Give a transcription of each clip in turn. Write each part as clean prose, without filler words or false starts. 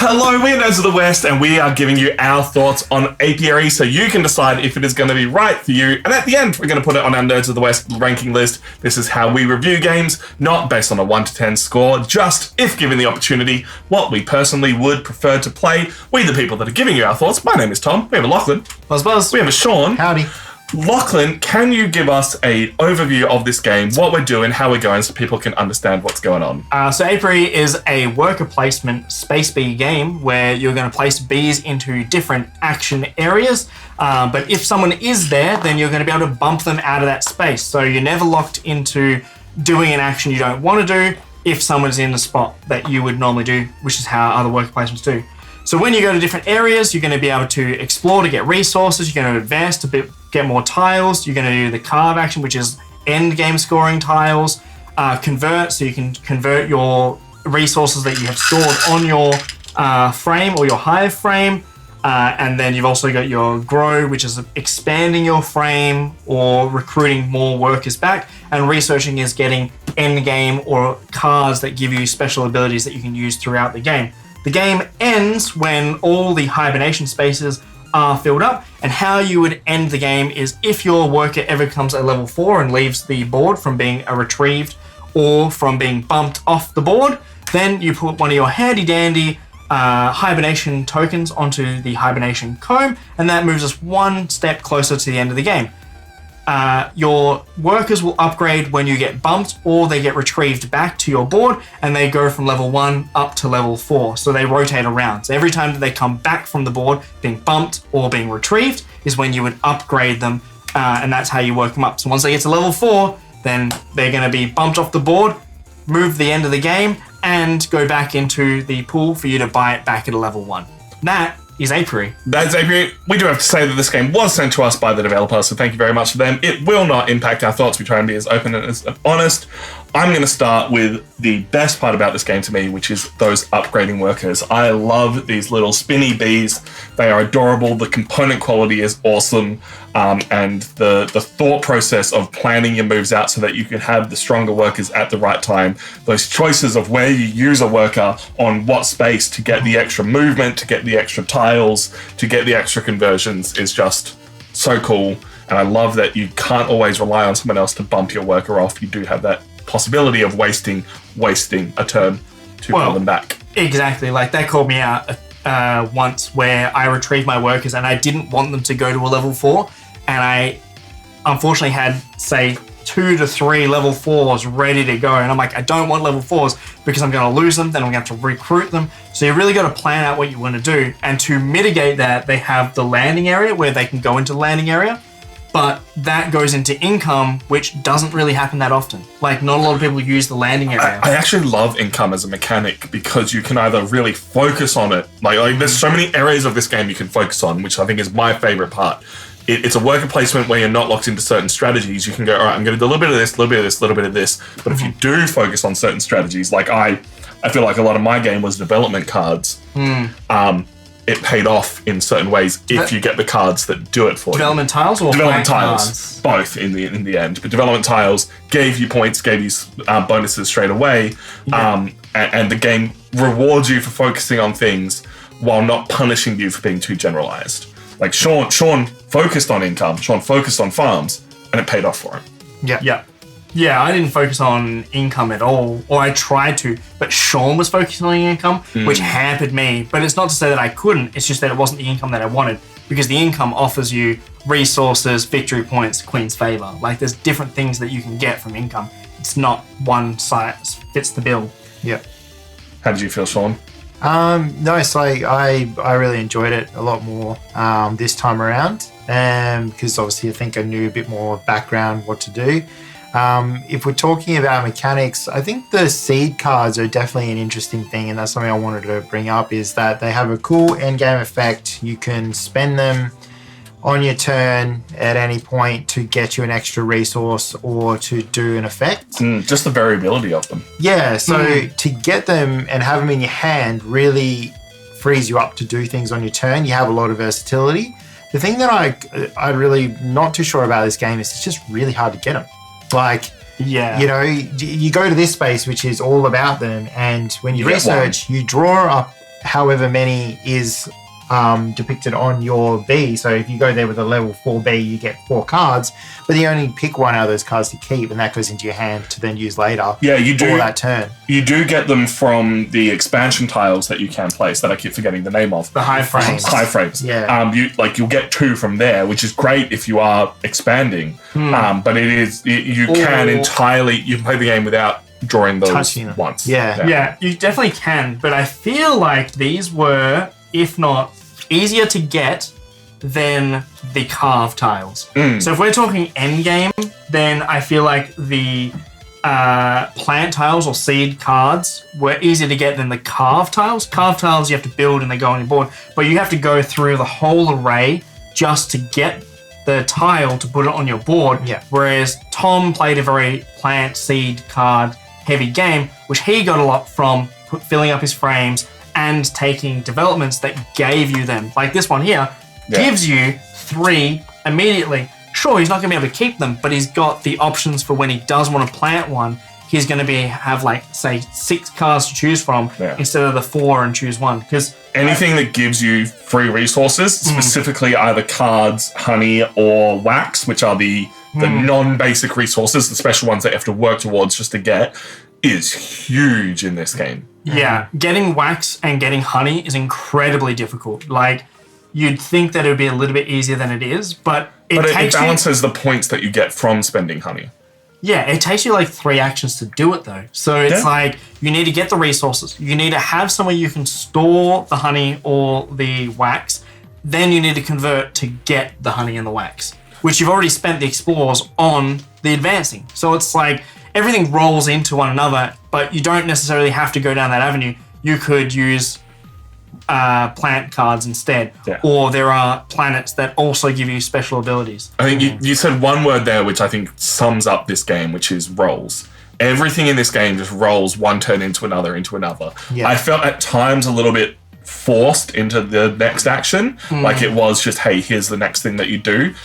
Hello, we're Nerds of the West, and we are giving you our thoughts on Apiary so you can decide if it is going to be right for you. And at the end, we're going to put it on our Nerds of the West ranking list. This is how we review games, not based on a 1 to 10 score, just, if given the opportunity, what we personally would prefer to play. We, the people that are giving you our thoughts. My name is Tom. We have a Lachlan. Buzz. We have a Sean. Howdy. Lachlan, can you give us an overview of this game, what we're doing, how we're going, so people can understand what's going on? So Apiary is a worker placement space bee game where you're going to place bees into different action areas. But if someone is there, then you're going to be able to bump them out of that space. So you're never locked into doing an action you don't want to do if someone's in the spot that you would normally do, which is how other worker placements do. So when you go to different areas, you're going to be able to explore to get resources, you're going to advance to get more tiles, you're going to do the carve action, which is end game scoring tiles, convert, so you can convert your resources that you have stored on your frame or your hive frame, and then you've also got your grow, which is expanding your frame or recruiting more workers back, and researching is getting end game or cards that give you special abilities that you can use throughout the game. The game ends when all the hibernation spaces are filled up, and how you would end the game is if your worker ever comes at level 4 and leaves the board from being retrieved or from being bumped off the board, then you put one of your handy dandy hibernation tokens onto the hibernation comb, and that moves us one step closer to the end of the game. Your workers will upgrade when you get bumped or they get retrieved back to your board, and they go from level 1 up to level 4. So they rotate around. So every time that they come back from the board, being bumped or being retrieved is when you would upgrade them, and that's how you work them up. So once they get to level 4, then they're going to be bumped off the board, move the end of the game, and go back into the pool for you to buy it back at a level 1. That is Apiary. That's Apiary. We do have to say that this game was sent to us by the developers, so thank you very much to them. It will not impact our thoughts. We try and be as open and as honest. I'm going to start with the best part about this game to me, which is those upgrading workers. I love these little spinny bees. They are adorable. The component quality is awesome. And the thought process of planning your moves out so that you can have the stronger workers at the right time. Those choices of where you use a worker on what space to get the extra movement, to get the extra tiles, to get the extra conversions is just so cool. And I love that you can't always rely on someone else to bump your worker off. You do have that possibility of wasting a turn to pull them back. Exactly. Like that called me out once where I retrieved my workers and I didn't want them to go to a level 4, and I unfortunately had, say, 2 to 3 level 4s ready to go, and I'm like, I don't want level 4s because I'm going to lose them, then I'm going to have to recruit them. So you really got to plan out what you want to do, and to mitigate that, they have the landing area where they can go into the landing area. But that goes into income, which doesn't really happen that often. Like, not a lot of people use the landing area. I actually love income as a mechanic because you can either really focus on it. Like there's so many areas of this game you can focus on, which I think is my favorite part. It's a worker placement where you're not locked into certain strategies. You can go, all right, I'm going to do a little bit of this, a little bit of this, a little bit of this. But if you do focus on certain strategies, like I feel like a lot of my game was development cards. It paid off in certain ways if you get the cards that do it for development you. Tiles or development tiles? Cards? Both in the end. But development tiles gave you points, gave you bonuses straight away, and the game rewards you for focusing on things while not punishing you for being too generalized. Like Sean focused on income, Sean focused on farms, and it paid off for him. Yeah, I didn't focus on income at all, or I tried to, but Sean was focusing on income, which hampered me. But it's not to say that I couldn't, it's just that it wasn't the income that I wanted, because the income offers you resources, victory points, Queen's Favor. Like, there's different things that you can get from income. It's not one size fits the bill. Yep. How did you feel, Sean? No, so I really enjoyed it a lot more this time around, because obviously I think I knew a bit more background what to do. If we're talking about mechanics, I think the seed cards are definitely an interesting thing, and that's something I wanted to bring up, is that they have a cool endgame effect. You can spend them on your turn at any point to get you an extra resource or to do an effect. Just the variability of them. Yeah, so to get them and have them in your hand really frees you up to do things on your turn. You have a lot of versatility. The thing that I really not too sure about this game is it's just really hard to get them. Like, you know, you go to this space, which is all about them, and when you research, you draw up however many is depicted on your B. So if you go there with a level 4B, you get 4 cards, but you only pick one out of those cards to keep, and that goes into your hand to then use later. Yeah, you do. For that turn. You do get them from the expansion tiles that you can place that I keep forgetting the name of. The high frames. High frames. Yeah. You'll get 2 from there, which is great if you are expanding. But it is you can play the game without drawing those Touching them. once. Yeah, you definitely can, but I feel like these were, if not easier to get than the carve tiles. So if we're talking endgame, then I feel like the plant tiles or seed cards were easier to get than the carve tiles. Carve tiles you have to build and they go on your board, but you have to go through the whole array just to get the tile to put it on your board. Yeah. Whereas Tom played a very plant seed card heavy game, which he got a lot from filling up his frames and taking developments that gave you them. Like this one here gives you 3 immediately. Sure, he's not going to be able to keep them, but he's got the options for when he does want to plant one. He's going to have like, say, 6 cards to choose from instead of the 4 and choose one. Because anything that gives you free resources, specifically either cards, honey, or wax, which are the non-basic resources, the special ones that you have to work towards just to get, is huge in this game. Yeah, getting wax and getting honey is incredibly difficult. Like, you'd think that it would be a little bit easier than it is, but it balances the points that you get from spending honey. Yeah, it takes you like 3 actions to do it though. So it's like, you need to get the resources. You need to have somewhere you can store the honey or the wax. Then you need to convert to get the honey and the wax, which you've already spent the explores on the advancing. So it's like, everything rolls into one another, but you don't necessarily have to go down that avenue. You could use plant cards instead, or there are planets that also give you special abilities. I think you said one word there which I think sums up this game, which is rolls. Everything in this game just rolls one turn into another. Yeah. I felt at times a little bit forced into the next action, like it was just, hey, here's the next thing that you do.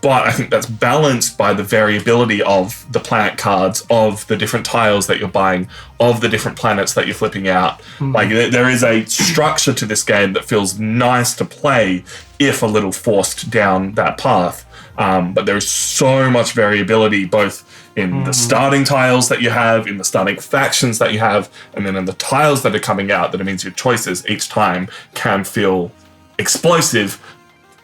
But I think that's balanced by the variability of the planet cards, of the different tiles that you're buying, of the different planets that you're flipping out. Like, there is a structure to this game that feels nice to play if a little forced down that path. But there's so much variability, both in the starting tiles that you have, in the starting factions that you have, and then in the tiles that are coming out, that it means your choices each time can feel explosive,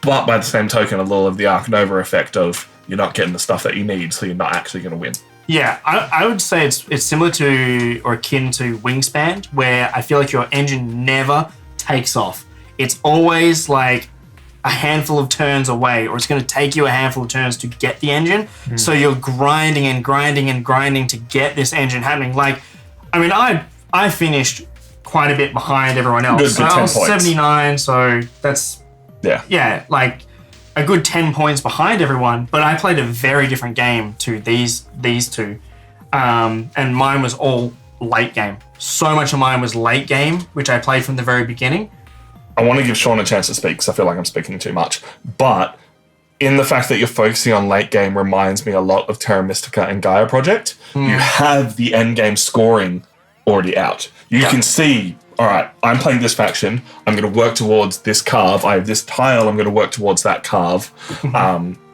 but by the same token, a little of the Ark Nova effect of you're not getting the stuff that you need, so you're not actually going to win. Yeah, I would say it's similar to or akin to Wingspan, where I feel like your engine never takes off. It's always like a handful of turns away, or it's going to take you a handful of turns to get the engine. So you're grinding and grinding and grinding to get this engine happening. Like, I mean, I finished quite a bit behind everyone else. Good, so I was 10 points. 79, so that's like a good 10 points behind everyone. But I played a very different game to these two, and mine was all late game. So much of mine was late game, which I played from the very beginning. I want to give Sean a chance to speak because I feel like I'm speaking too much. But in the fact that you're focusing on late game reminds me a lot of Terra Mystica and Gaia Project. You have the end game scoring already out. You can see, all right, I'm playing this faction. I'm going to work towards this carve. I have this tile. I'm going to work towards that carve.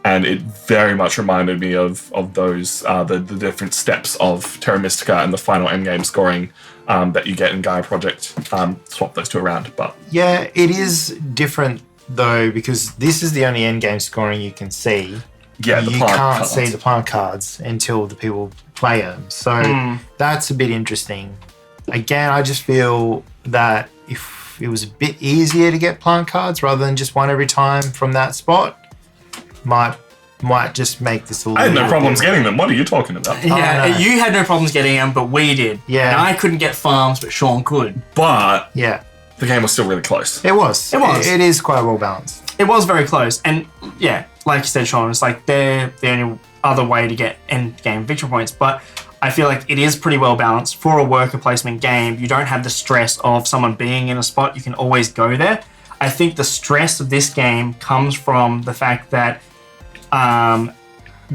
And it very much reminded me of those, the different steps of Terra Mystica and the final endgame scoring that you get in Gaia Project. Swap those two around. But yeah, it is different though, because this is the only endgame scoring you can see. Yeah, the you plant can't cards. see the plant cards until the people play them. So that's a bit interesting. Again, I just feel that if it was a bit easier to get plant cards rather than just one every time from that spot, might just make this a little I had no bit problems different. getting them. What are you talking about? Yeah, no. you had no problems getting them, but we did. Yeah. And I couldn't get farms, but Sean could. But Yeah, the game was still really close. it was. It was. It is quite well balanced. It was very close. And yeah, like you said, Sean, it's like they're the only other way to get end game victory points. But I feel like it is pretty well balanced. For a worker placement game, you don't have the stress of someone being in a spot. You can always go there. I think the stress of this game comes from the fact that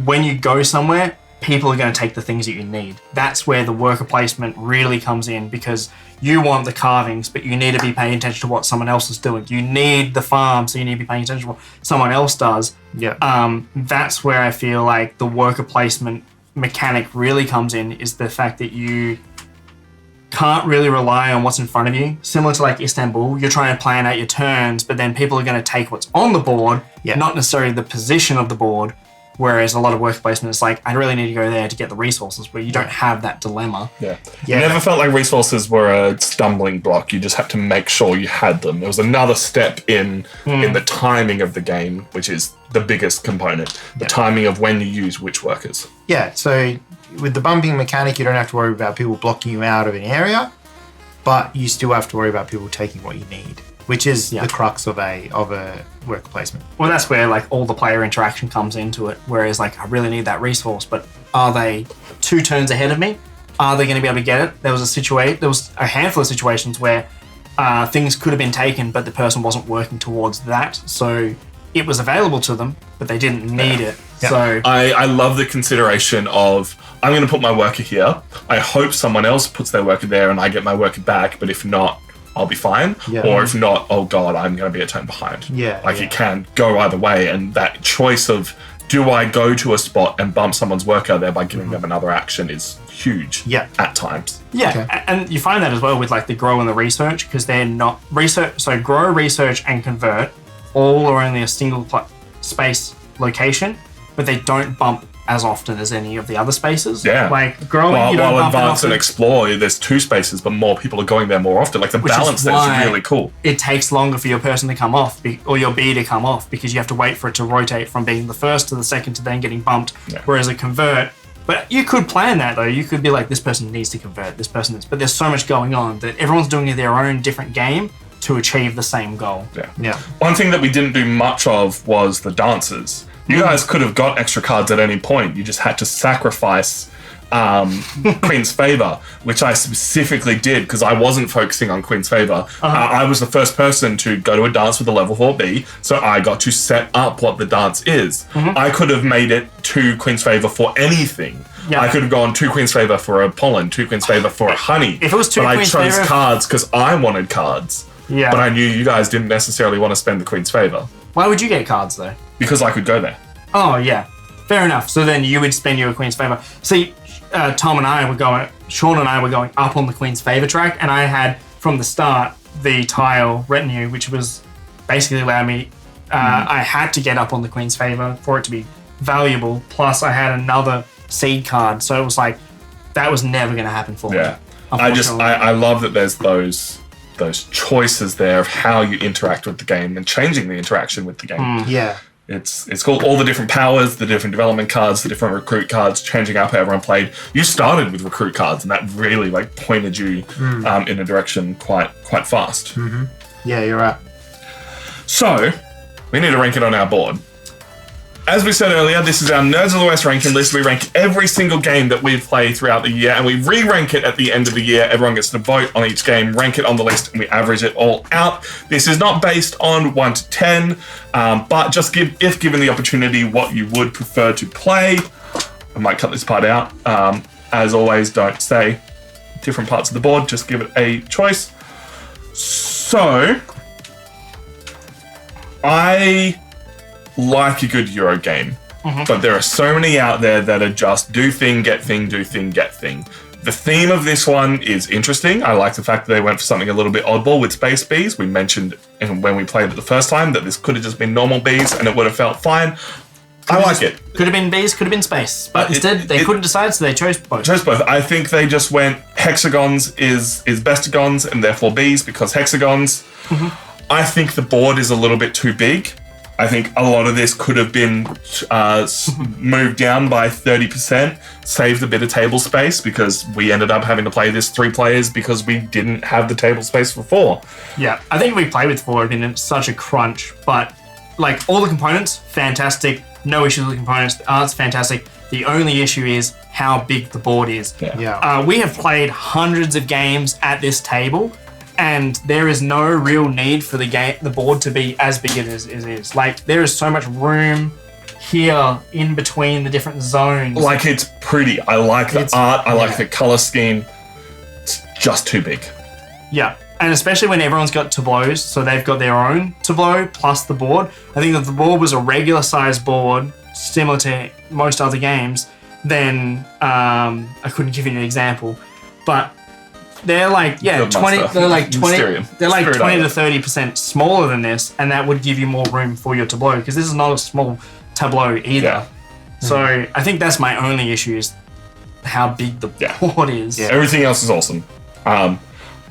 when you go somewhere, people are going to take the things that you need. That's where the worker placement really comes in, because you want the carvings, but you need to be paying attention to what someone else is doing. You need the farm, so you need to be paying attention to what someone else does. Yeah. That's where I feel like the worker placement mechanic really comes in, is the fact that you can't really rely on what's in front of you. Similar to like Istanbul, you're trying to plan out your turns, but then people are going to take what's on the board, not necessarily the position of the board. Whereas a lot of worker placement is like, I really need to go there to get the resources, where you don't have that dilemma. Yeah. It never felt like resources were a stumbling block. You just had to make sure you had them. It was another step in the timing of the game, which is the biggest component. The timing of when you use which workers. Yeah, so with the bumping mechanic, you don't have to worry about people blocking you out of an area, but you still have to worry about people taking what you need, which is the crux of a worker placement. Well, that's where like all the player interaction comes into it. Whereas like, I really need that resource, but are they 2 turns ahead of me? Are they going to be able to get it? There was a handful of situations where things could have been taken, but the person wasn't working towards that. So it was available to them, but they didn't need it. Yeah. So I love the consideration of, I'm going to put my worker here. I hope someone else puts their worker there and I get my worker back, but if not, I'll be fine. Yeah. Or if not, oh God, I'm going to be a turn behind. Yeah. Like it can go either way. And that choice of, do I go to a spot and bump someone's worker there by giving them another action is huge at times. Yeah, Okay. and you find that as well with like the grow and the research, because they're not research. So grow, research, and convert all are only a single space location, but they don't bump as often as any of the other spaces. Yeah. Like growing, you don't while bump advance and often. explore, there's 2 spaces, but more people are going there more often. Like the Which is balance there why is really cool. It takes longer for your person to come off, or your bee to come off, because you have to wait for it to rotate from being the first to the second to then getting bumped. Yeah. Whereas a convert, but you could plan that though. You could be like, this person needs to convert, this person is. But there's so much going on that everyone's doing their own different game to achieve the same goal. Yeah. One thing that we didn't do much of was the dancers. You guys could have got extra cards at any point. You just had to sacrifice Queen's Favor, which I specifically did because I wasn't focusing on Queen's Favor. I was the first person to go to a dance with a level 4B, so I got to set up what the dance is. I could have made it 2 Queen's Favor for anything. Yeah. I could have gone 2 Queen's Favor for a pollen, 2 Queen's Favor for a honey. If it was 2 but Queen's I chose Favor- cards because I wanted cards. Yeah. But I knew you guys didn't necessarily want to spend the Queen's Favor Why would you get cards though? because I could go there. Oh yeah, fair enough. So then you would spend your Queen's Favor. See, Sean and I were going up on the Queen's Favor track, and I had from the start the tile retinue, which was basically allowed me. I had to get up on the Queen's Favor for it to be valuable. Plus, I had another seed card, so it was like that was never going to happen for me. Yeah, I love that there's those choices there of how you interact with the game and changing the interaction with the game. Yeah. It's called all the different powers, the different development cards, the different recruit cards, changing up how everyone played. You started with recruit cards, and that really like pointed you in a direction quite fast. Yeah, you're right. So we need to rank it on our board. As we said earlier, this is our Nerds of the West ranking list. We rank every single game that we've played throughout the year, and we re-rank it at the end of the year. Everyone gets to vote on each game, rank it on the list, and we average it all out. This is not based on 1 to 10, but just if given the opportunity, what you would prefer to play. I might cut this part out. As always, don't say different parts of the board. Just give it a choice. So, I like a good Euro game, but there are so many out there that are just do thing, get thing, do thing, get thing. The theme of this one is interesting. I like the fact that they went for something a little bit oddball with space bees. We mentioned when we played it the first time that this could have just been normal bees and it would have felt fine. I like it. Could have been bees, could have been space, but instead they couldn't decide, so they chose both. I think they just went hexagons is bestagons and therefore bees because hexagons. I think the board is a little bit too big. I think a lot of this could have been moved down by 30%, saved a bit of table space because we ended up having to play this 3 players because we didn't have the table space for 4. Yeah, I think if we play with 4, it'd been such a crunch, but like all the components, fantastic. No issues with the components. The art's fantastic. The only issue is how big the board is. Yeah. We have played hundreds of games at this table, and there is no real need for the board to be as big as it is. Like, there is so much room here in between the different zones. Like, it's pretty. I like the art. I like the color scheme. It's just too big. Yeah. And especially when everyone's got tableaus, so they've got their own tableau plus the board. I think if the board was a regular size board, similar to most other games, then I couldn't give you an example. But they're like, yeah, 20. They're like 20. They're like 20 to 30% smaller than this, and that would give you more room for your tableau because this is not a small tableau either. Yeah. So I think that's my only issue is how big the board is. Yeah. Everything else is awesome.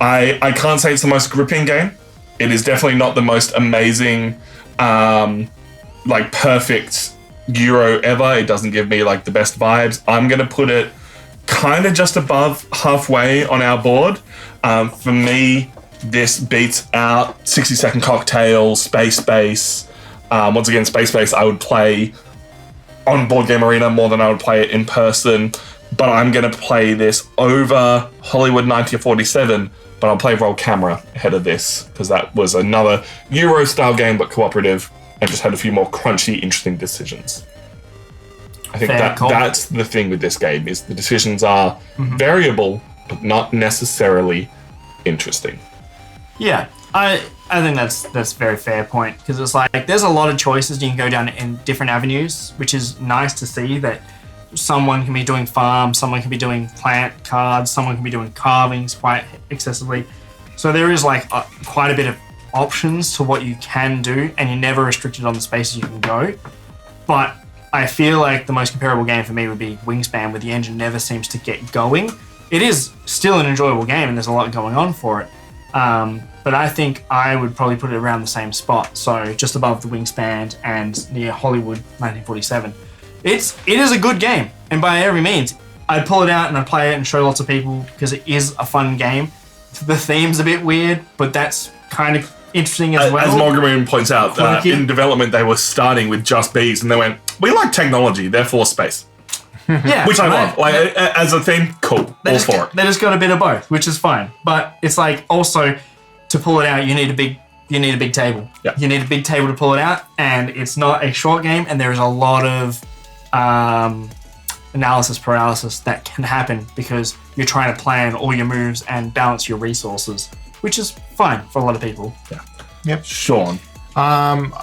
I can't say it's the most gripping game. It is definitely not the most amazing, like perfect Euro ever. It doesn't give me like the best vibes. I'm going to put it kind of just above halfway on our board. For me, this beats out 60-Second Cocktail, Space Base. Once again, Space Base I would play on Board Game Arena more than I would play it in person. But I'm going to play this over Hollywood 1947, but I'll play Roll Camera ahead of this because that was another Euro-style game but cooperative and just had a few more crunchy, interesting decisions. I think that's the thing with this game is the decisions are variable but not necessarily interesting. Yeah, I think that's a very fair point because it's like there's a lot of choices you can go down in different avenues, which is nice to see that someone can be doing farm, someone can be doing plant cards, someone can be doing carvings quite excessively. So there is like quite a bit of options to what you can do, and you're never restricted on the spaces you can go. But I feel like the most comparable game for me would be Wingspan, where the engine never seems to get going. It is still an enjoyable game, and there's a lot going on for it. But I think I would probably put it around the same spot, so just above the Wingspan and near Hollywood 1947. It is a good game, and by every means, I'd pull it out and I'd play it and show lots of people because it is a fun game. The theme's a bit weird, but that's kind of interesting as well. As Morgan points out, in development they were starting with just bees, and they went, "We like technology, therefore space." Yeah, which I love. Like as a theme, cool, all for it. They just got a bit of both, which is fine. But it's like also to pull it out, you need a big table. Yeah. You need a big table to pull it out, and it's not a short game, and there is a lot of analysis paralysis that can happen because you're trying to plan all your moves and balance your resources, which is fine for a lot of people. Yeah. Yep. Sean.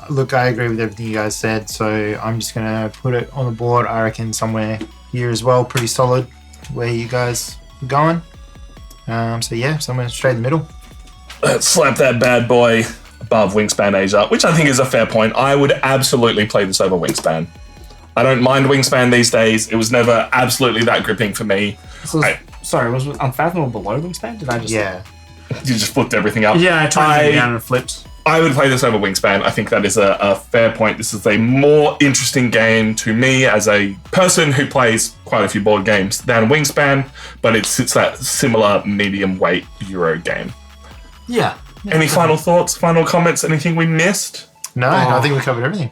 Look, I agree with everything you guys said, so I'm just gonna put it on the board. I reckon somewhere here as well, pretty solid where you guys are going. So yeah, somewhere straight in the middle. Let's slap that bad boy above Wingspan Asia, which I think is a fair point. I would absolutely play this over Wingspan. I don't mind Wingspan these days. It was never absolutely that gripping for me. Sorry, was Unfathomable below Wingspan? Did I just... Yeah. You just flipped everything up. Yeah, I turned it down and flipped. I would play this over Wingspan. I think that is a fair point. This is a more interesting game to me as a person who plays quite a few board games than Wingspan, but it's that similar medium weight Euro game. Yeah. Any final thoughts, final comments, anything we missed? No, I think we covered everything.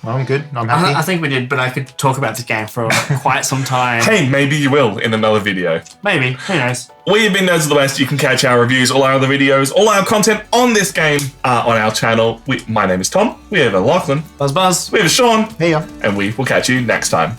I'm good. I'm happy. I think we did, but I could talk about this game for quite some time. Hey, maybe you will in another video. Maybe. Who knows? We've been Nerds of the West. You can catch our reviews, all our other videos, all our content on this game on our channel. My name is Tom. We have a Lachlan. Buzz. We have a Sean. Hey, yeah. And we will catch you next time.